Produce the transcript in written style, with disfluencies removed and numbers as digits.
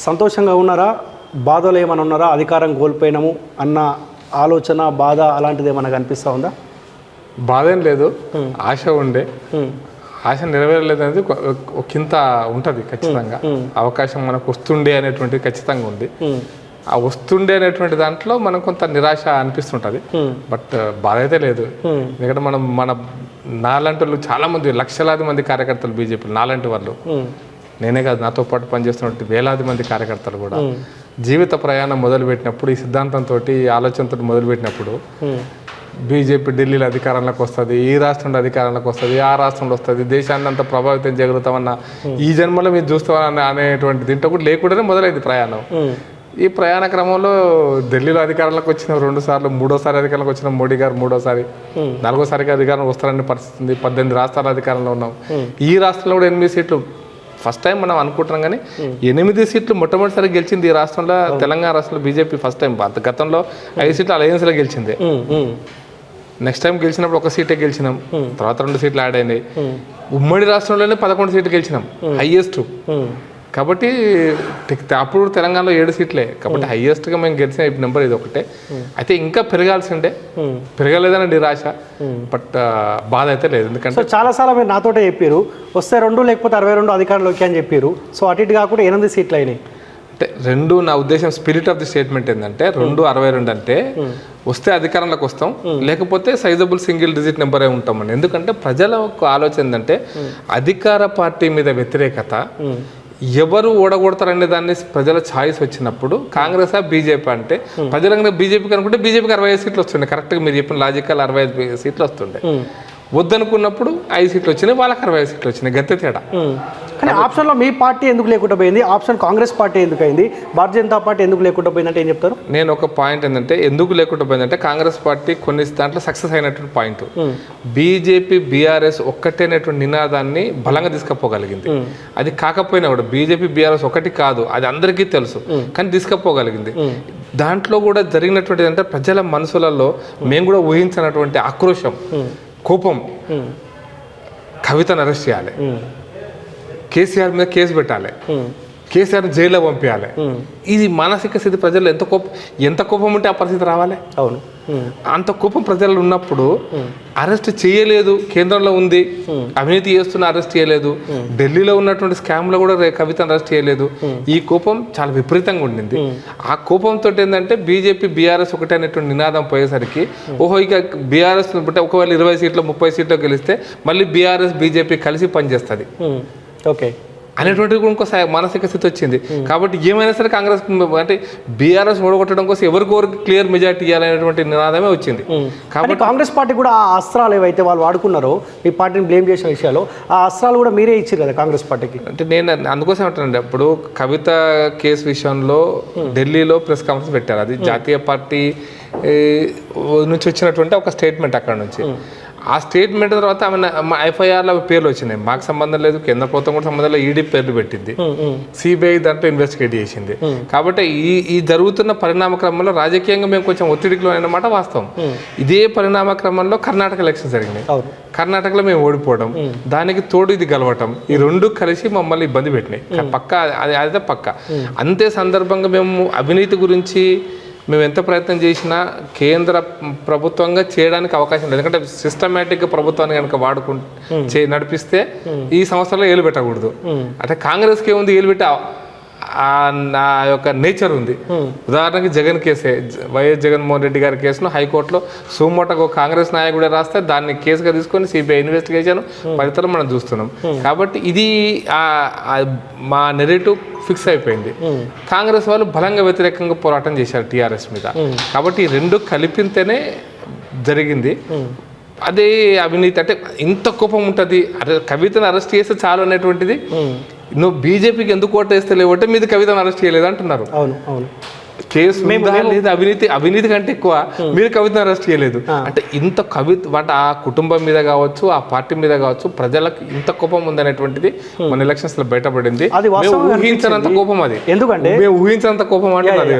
సంతోషంగా ఉన్నారా, బాధలో ఏమైనా ఉన్నారా? అధికారం కోల్పోయినాము అన్న ఆలోచన, బాధ అలాంటిది ఏమైనా కనిపిస్తూ ఉందా? బాధ ఏం లేదు, ఆశ ఉండే. ఆశ నెరవేరలేదు అనేది ఒకంత ఉంటుంది ఖచ్చితంగా. అవకాశం మనకు వస్తుండే అనేటువంటిది ఖచ్చితంగా ఉంది. ఆ వస్తుండే అనేటువంటి దాంట్లో మనం కొంత నిరాశ అనిపిస్తుంటుంది. బట్ బాధ అయితే లేదు. ఎందుకంటే మన నాలాంటి వాళ్ళు చాలా మంది, లక్షలాది మంది కార్యకర్తలు బీజేపీ నాలాంటి వాళ్ళు, నేనే కాదు నాతో పాటు పనిచేస్తున్నట్టు వేలాది మంది కార్యకర్తలు కూడా జీవిత ప్రయాణం మొదలుపెట్టినప్పుడు, ఈ సిద్ధాంతంతో ఆలోచనతో మొదలుపెట్టినప్పుడు బీజేపీ ఢిల్లీలో అధికారంలోకి వస్తుంది, ఈ రాష్ట్రంలో అధికారంలోకి వస్తుంది, ఆ రాష్ట్రంలో వస్తుంది, దేశాన్ని అంతా ప్రభావితం జరుగుతామన్న ఈ జన్మలో మీరు చూస్తామని అనేటువంటి దీంట్లో కూడా లేకుండానే మొదలైంది ప్రయాణం. ఈ ప్రయాణ క్రమంలో ఢిల్లీలో అధికారంలోకి వచ్చిన 2 సార్లు, 3ఓసారి అధికారంలోకి వచ్చిన మోడీ గారు 3ఓసారి, 4ఓసారికి అధికారం వస్తారనే పరిస్థితి ఉంది. 18 రాష్ట్రాల అధికారంలో ఉన్నాం. ఈ రాష్ట్రంలో కూడా 8 సీట్లు ఫస్ట్ టైం మనం అనుకుంటున్నాం. కానీ 8 సీట్లు మొట్టమొదటిసారి గెలిచింది ఈ రాష్ట్రంలో, తెలంగాణ రాష్ట్రంలో బీజేపీ ఫస్ట్ టైం. గతంలో 5 సీట్లు అలయన్స్లో గెలిచింది. నెక్స్ట్ టైం గెలిచినప్పుడు 1 సీటే గెలిచినాం, తర్వాత 2 సీట్లు యాడ్ అయినాయి. ఉమ్మడి రాష్ట్రంలోనే 11 సీట్లు గెలిచినాం, హైయెస్ట్. కాబట్టి అప్పుడు తెలంగాణలో 7 సీట్లే. కాబట్టి హైయెస్ట్గా మేము గెలిచిన నెంబర్ ఇది ఒకటే. అయితే ఇంకా పెరగాల్సిండే, పెరగలేదని నిరాశ. బట్ బాధ అయితే లేదు. ఎందుకంటే చాలాసార్లు మీరు నాతోటే చెప్పారు, వస్తే 2 లేకపోతే 62 అధికారంలోకి అని చెప్పారు. సో అటు ఇటు కాకుండా 8 సీట్లు అయినాయి. అంటే 2 నా ఉద్దేశం, స్పిరిట్ ఆఫ్ ది స్టేట్మెంట్ ఏంటంటే 62 అంటే వస్తే అధికారంలోకి వస్తాం, లేకపోతే సైజబుల్ సింగిల్ డిజిట్ నెంబరే ఉంటామని. ఎందుకంటే ప్రజల ఆలోచన ఏంటంటే అధికార పార్టీ మీద వ్యతిరేకత, ఎవరు ఓడగొడతారనే దాన్ని ప్రజల ఛాయిస్ వచ్చినప్పుడు కాంగ్రెస్ బీజేపీ అంటే ప్రజలంగా బీజేపీకి అనుకుంటే బీజేపీకి 65 సీట్లు వస్తుండే. కరెక్ట్గా మీరు చెప్పిన లాజికల్ 65 సీట్లు వస్తుండే. వద్దనుకున్నప్పుడు 5 సీట్లు వచ్చినాయి, వాళ్ళకి 65 సీట్లు వచ్చినాయి, గద్దె తేడా. కానీ ఆప్షన్లో మీ పార్టీ ఎందుకు లేకుండా పోయింది? ఆప్షన్ కాంగ్రెస్ పార్టీ ఎందుకు అయింది? భారతీయ జనతా పార్టీ ఎందుకు లేకుండా పోయిందంటే ఏం చెప్తారు? నేను ఒక పాయింట్ ఏంటంటే ఎందుకు లేకుండా పోయిందంటే కాంగ్రెస్ పార్టీ కొన్ని దాంట్లో సక్సెస్ అయినటువంటి పాయింట్. బీజేపీ బీఆర్ఎస్ ఒక్కటేనటువంటి నినాదాన్ని బలంగా తీసుకుపోగలిగింది. అది కాకపోయినా కూడా బీజేపీ బీఆర్ఎస్ ఒకటి కాదు, అది అందరికీ తెలుసు, కానీ తీసుకుపోగలిగింది. దాంట్లో కూడా జరిగినటువంటిది అంటే ప్రజల మనసులలో మేము కూడా ఊహించినటువంటి ఆక్రోశం, కోపం. కవితను అరెస్ట్ చేయాలి, కేసీఆర్ మీద కేసు పెట్టాలి, కేసీఆర్ జైల్లో పంపించాలి. ఇది మానసిక స్థితి ప్రజల్లో ఎంత కోపం ఉంటే ఆ పరిస్థితి రావాలి. అవును, అంత కోపం ప్రజలు ఉన్నప్పుడు అరెస్ట్ చేయలేదు, కేంద్రంలో ఉంది, అవినీతి చేస్తున్న అరెస్ట్ చేయలేదు, ఢిల్లీలో ఉన్నటువంటి స్కామ్లో కూడా కవితను అరెస్ట్ చేయలేదు. ఈ కోపం చాలా విపరీతంగా ఉండింది. ఆ కోపంతో ఏంటంటే బీజేపీ బీఆర్ఎస్ ఒకటే అనేటువంటి నినాదం పోయేసరికి ఓహో ఇక బీఆర్ఎస్ ఒకవేళ 20 సీట్లు 30 సీట్లు గెలిస్తే మళ్ళీ బీఆర్ఎస్ బీజేపీ కలిసి పనిచేస్తుంది ఓకే అనేటువంటిది కూడా ఇంకో మానసిక స్థితి వచ్చింది. కాబట్టి ఏమైనా సరే కాంగ్రెస్ అంటే బీఆర్ఎస్ ఓడగొట్టడం కోసం ఎవరికి క్లియర్ మెజార్టీ ఇవ్వాలనేటువంటి నినాదమే వచ్చింది. కాబట్టి కాంగ్రెస్ పార్టీ కూడా ఆ అస్త్రాలు ఏవైతే వాళ్ళు వాడుకున్నారో మీ పార్టీని బ్లేమ్ చేసిన విషయాలు, ఆ అస్త్రాలు కూడా మీరే ఇచ్చారు కదా కాంగ్రెస్ పార్టీకి. అంటే నేను అందుకోసం అంటానండి, అప్పుడు కవిత కేసు విషయంలో ఢిల్లీలో ప్రెస్ కాన్ఫరెన్స్ పెట్టారు. అది జాతీయ పార్టీ నుంచి వచ్చినటువంటి ఒక స్టేట్మెంట్ అక్కడ నుంచి. ఆ స్టేట్మెంట్ తర్వాత ఆమె ఎఫ్ఐఆర్లో పేర్లు వచ్చినాయి, మాకు సంబంధం లేదు, కేంద్ర ప్రభుత్వం కూడా సంబంధం లేదు, ఈడీ పేర్లు పెట్టింది, సిబిఐ దాంట్లో ఇన్వెస్టిగేట్ చేసింది. కాబట్టి ఈ జరుగుతున్న పరిణామ క్రమంలో రాజకీయంగా మేము కొంచెం ఒత్తిడిలో అన్నమాట వాస్తవం. ఇదే పరిణామ క్రమంలో కర్ణాటక ఎలక్షన్ జరిగినాయి, కర్ణాటకలో మేము ఓడిపోవడం, దానికి తోడు ఇది గెలవటం, ఈ 2 కలిసి మమ్మల్ని ఇబ్బంది పెట్టినాయి. పక్క అదే పక్క. అంతే సందర్భంగా మేము అవినీతి గురించి మేము ఎంత ప్రయత్నం చేసినా కేంద్ర ప్రభుత్వంగా చేయడానికి అవకాశం లేదు. ఎందుకంటే సిస్టమేటిక్గా ప్రభుత్వాన్ని కనుక నడిపిస్తే ఈ సంవత్సరంలో ఏలు పెట్టకూడదు. అంటే కాంగ్రెస్కి ఏముంది, ఏలు పెట్టే నా యొక్క నేచర్ ఉంది. ఉదాహరణకి జగన్ కేసే, వైఎస్ జగన్మోహన్ రెడ్డి గారి కేసును హైకోర్టులో సుమోటకు కాంగ్రెస్ నాయకుడే రాస్తే దాన్ని కేసుగా తీసుకొని సిబిఐ ఇన్వెస్టిగేషన్ ఫలితాలు మనం చూస్తున్నాం. కాబట్టి ఇది మా నెరేటివ్ ఫిక్స్ అయిపోయింది. కాంగ్రెస్ వాళ్ళు బలంగా వ్యతిరేకంగా పోరాటం చేశారు టీఆర్ఎస్ మీద. కాబట్టి ఈ 2 కలిపితేనే జరిగింది. అదే అవినీతి అంటే ఇంత కోపం ఉంటుంది, అదే కవితను అరెస్ట్ చేస్తే చాలు అనేటువంటిది. నువ్వు బీజేపీకి ఎందుకు ఓటేస్తే లేవంటే మీది కవితను అరెస్ట్ చేయలేదు అంటున్నారు. కేసు లేదా అవినీతి కంటే ఎక్కువ మీరు కవితను అరెస్ట్ చేయలేదు అంటే ఇంత ఆ కుటుంబం మీద కావచ్చు, ఆ పార్టీ మీద కావచ్చు, ప్రజలకు ఇంత కోపం ఉందనేటువంటిది మన ఎలక్షన్స్ లో బయటపడింది. ఊహించినంత కోపం, అది ఎందుకంటే మేము ఊహించినంత కోపం అంటే అదే.